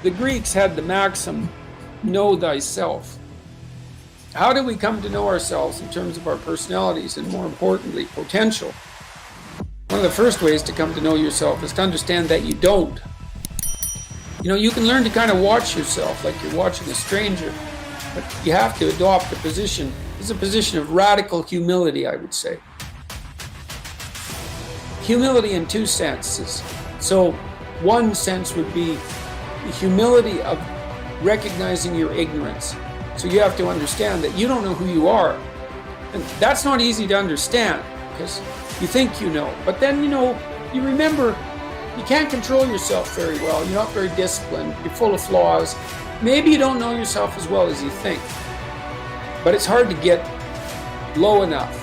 The Greeks had the maxim, know thyself. How do we come to know ourselves in terms of our personalities and, more importantly, potential? One of the first ways to come to know yourself is to understand that you don't. You can learn to kind of watch yourself like you're watching a stranger, but you have to adopt a position. It's a position of radical humility, I would say. Humility in two senses. So one sense would be the humility of recognizing your ignorance. So you have to understand that you don't know who you are. And that's not easy to understand because you think you know. But then, you remember you can't control yourself very well. You're not very disciplined. You're full of flaws. Maybe you don't know yourself as well as you think. But it's hard to get low enough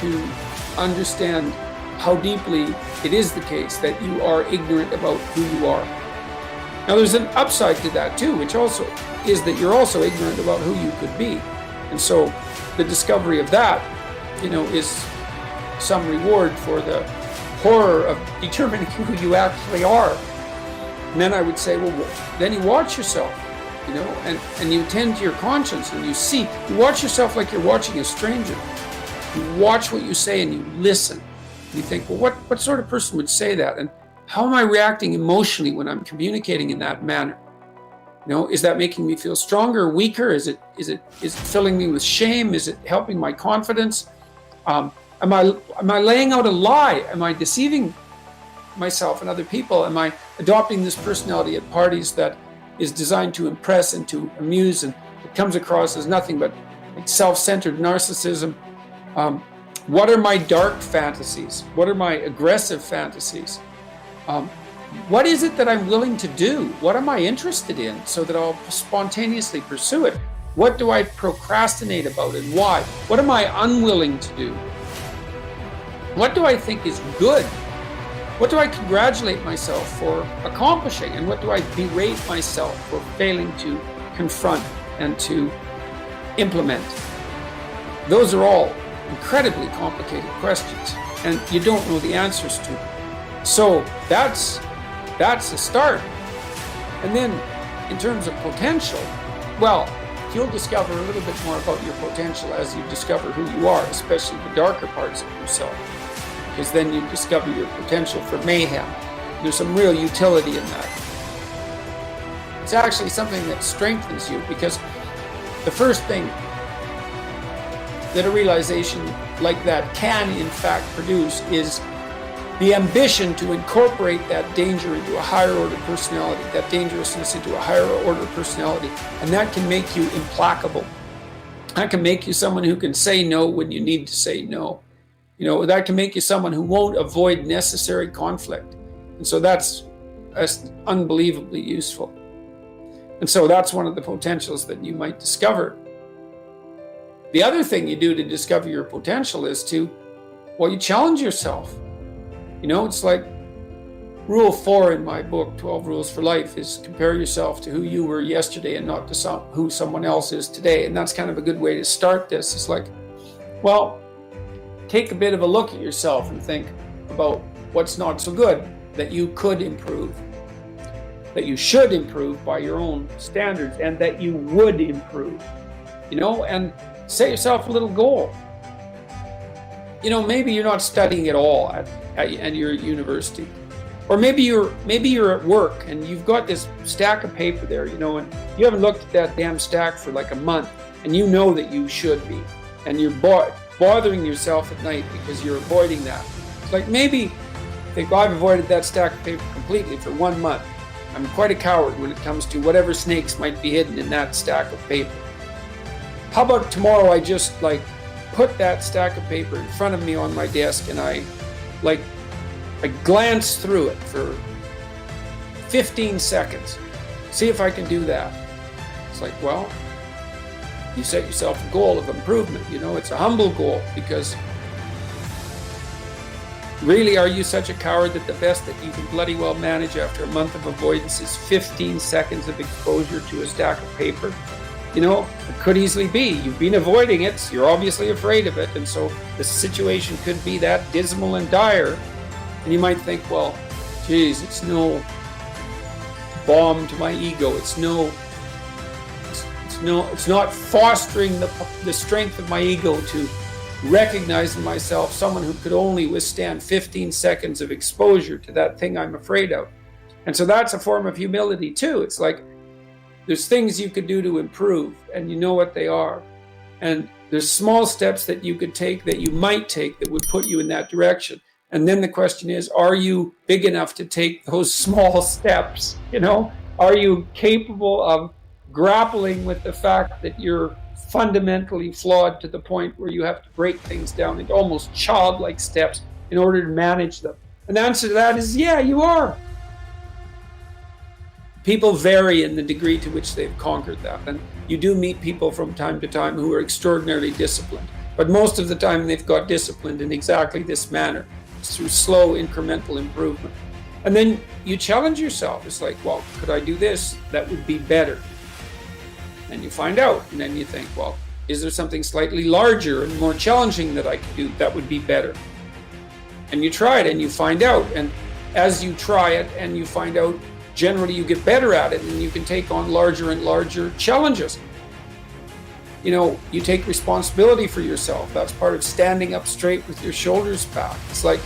to understand how deeply it is the case that you are ignorant about who you are. Now there's an upside to that too, which also is that you're also ignorant about who you could be. And so the discovery of that, is some reward for the horror of determining who you actually are. And then I would say, well, then you watch yourself, and you tend to your conscience and you watch yourself like you're watching a stranger. You watch what you say and you listen. You think, well, what sort of person would say that? And how am I reacting emotionally when I'm communicating in that manner? Is that making me feel stronger or weaker? Is it filling me with shame? Is it helping my confidence? Am I laying out a lie? Am I deceiving myself and other people? Am I adopting this personality at parties that is designed to impress and to amuse, and it comes across as nothing but self-centered narcissism? What are my dark fantasies? What are my aggressive fantasies? What is it that I'm willing to do? What am I interested in so that I'll spontaneously pursue it? What do I procrastinate about and why? What am I unwilling to do? What do I think is good? What do I congratulate myself for accomplishing? And what do I berate myself for failing to confront and to implement? Those are all incredibly complicated questions, and you don't know the answers to them. So that's a start. And then in terms of potential, well, you'll discover a little bit more about your potential as you discover who you are, especially the darker parts of yourself, because then you discover your potential for mayhem. There's some real utility in that. It's actually something that strengthens you, because the first thing that a realization like that can in fact produce is the ambition to incorporate that danger into a higher order personality, that dangerousness into a higher order personality. And that can make you implacable. That can make you someone who can say no when you need to say no. That can make you someone who won't avoid necessary conflict. And so that's unbelievably useful. And so that's one of the potentials that you might discover. The other thing you do to discover your potential is you challenge yourself. It's like rule 4 in my book, 12 Rules for Life, is compare yourself to who you were yesterday and not to who someone else is today. And that's kind of a good way to start this. It's like, well, take a bit of a look at yourself and think about what's not so good that you could improve, that you should improve by your own standards, and that you would improve, and set yourself a little goal. Maybe you're not studying at all at your university, or maybe you're at work and you've got this stack of paper there, and you haven't looked at that damn stack for like a month, and you know that you should be, and you're bothering yourself at night because you're avoiding that. It's like, maybe you think, well, I've avoided that stack of paper completely for 1 month. I'm quite a coward when it comes to whatever snakes might be hidden in that stack of paper. How about tomorrow I just put that stack of paper in front of me on my desk, and I glance through it for 15 seconds. See if I can do that. It's like, well, you set yourself a goal of improvement. It's a humble goal, because really, are you such a coward that the best that you can bloody well manage after a month of avoidance is 15 seconds of exposure to a stack of paper? It could easily be. You've been avoiding it, so you're obviously afraid of it, and so the situation could be that dismal and dire. And you might think, well, geez, it's no bomb to my ego. It's not fostering the strength of my ego to recognize in myself someone who could only withstand 15 seconds of exposure to that thing I'm afraid of. And so that's a form of humility too. It's like there's things you could do to improve, and you know what they are. And there's small steps that you could take, that you might take, that would put you in that direction. And then the question is, are you big enough to take those small steps? Are you capable of grappling with the fact that you're fundamentally flawed to the point where you have to break things down into almost childlike steps in order to manage them? And the answer to that is, yeah, you are. People vary in the degree to which they've conquered that. And you do meet people from time to time who are extraordinarily disciplined. But most of the time they've got disciplined in exactly this manner. It's through slow incremental improvement. And then you challenge yourself. It's like, well, could I do this? That would be better. And you find out. And then you think, well, is there something slightly larger and more challenging that I could do that would be better? And you try it and you find out. And as you try it and you find out, generally you get better at it and you can take on larger and larger challenges. You take responsibility for yourself. That's part of standing up straight with your shoulders back. It's like,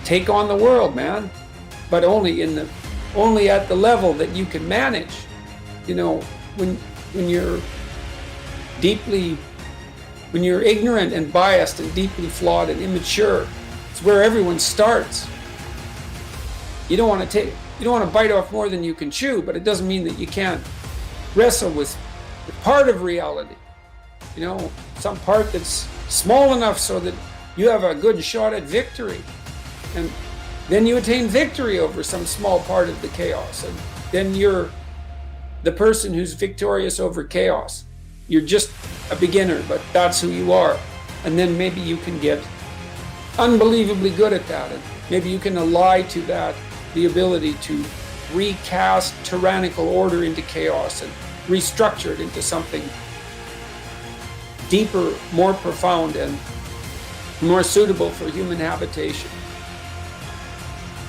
take on the world, man, but only at the level that you can manage. When you're ignorant and biased and deeply flawed and immature, it's where everyone starts. You don't want to bite off more than you can chew, but it doesn't mean that you can't wrestle with part of reality. Some part that's small enough so that you have a good shot at victory. And then you attain victory over some small part of the chaos. And then you're the person who's victorious over chaos. You're just a beginner, but that's who you are. And then maybe you can get unbelievably good at that. And maybe you can ally to that the ability to recast tyrannical order into chaos and restructure it into something deeper, more profound, and more suitable for human habitation.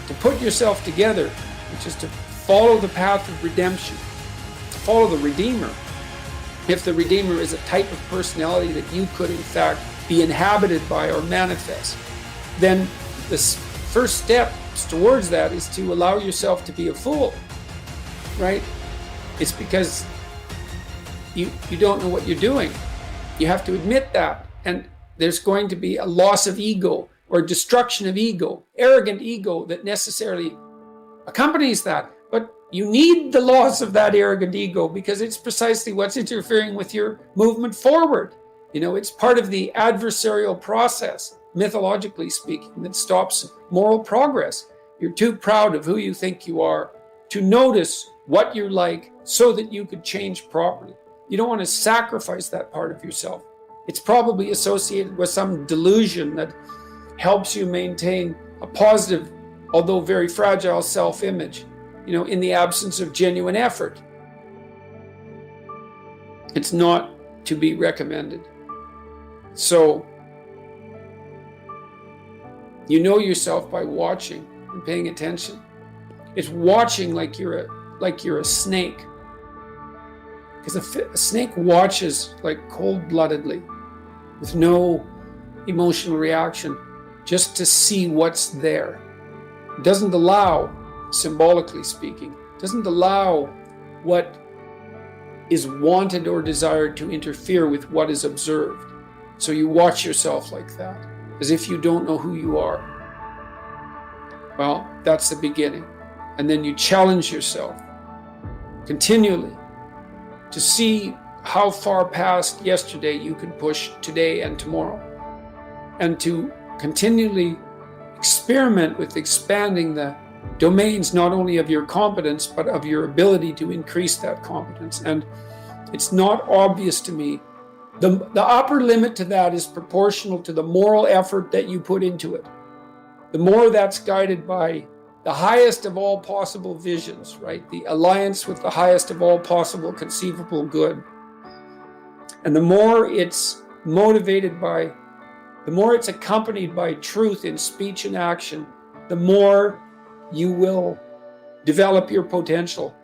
To put yourself together, which is to follow the path of redemption, to follow the Redeemer. If the Redeemer is a type of personality that you could in fact be inhabited by or manifest, then the first step towards that is to allow yourself to be a fool, right? It's because you don't know what you're doing. You have to admit that. And there's going to be a loss of ego or destruction of ego, arrogant ego that necessarily accompanies that. But you need the loss of that arrogant ego because it's precisely what's interfering with your movement forward. It's part of the adversarial process, mythologically speaking, that stops moral progress. You're too proud of who you think you are to notice what you're like so that you could change properly. You don't want to sacrifice that part of yourself. It's probably associated with some delusion that helps you maintain a positive, although very fragile self-image, in the absence of genuine effort. It's not to be recommended. So, you know yourself by watching and paying attention. It's watching like you're a snake. Because a snake watches like cold-bloodedly, with no emotional reaction, just to see what's there. It doesn't allow, symbolically speaking, doesn't allow what is wanted or desired to interfere with what is observed. So you watch yourself like that, as if you don't know who you are. Well, that's the beginning. And then you challenge yourself continually to see how far past yesterday you can push today and tomorrow, and to continually experiment with expanding the domains not only of your competence but of your ability to increase that competence. And it's not obvious to me. The upper limit to that is proportional to the moral effort that you put into it. The more that's guided by the highest of all possible visions, right? The alliance with the highest of all possible conceivable good. And the more it's motivated by, the more it's accompanied by truth in speech and action, the more you will develop your potential.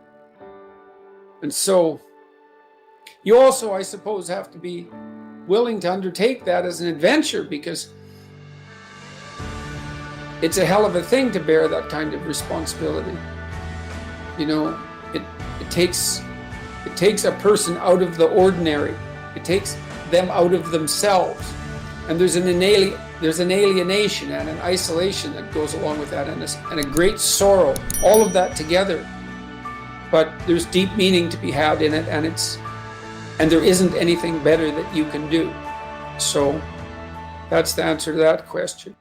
And so you also, I suppose, have to be willing to undertake that as an adventure, because it's a hell of a thing to bear that kind of responsibility. You know, it takes a person out of the ordinary. It takes them out of themselves. And there's an alienation and an isolation that goes along with that, and a great sorrow, all of that together. But there's deep meaning to be had in it, and there isn't anything better that you can do. So that's the answer to that question.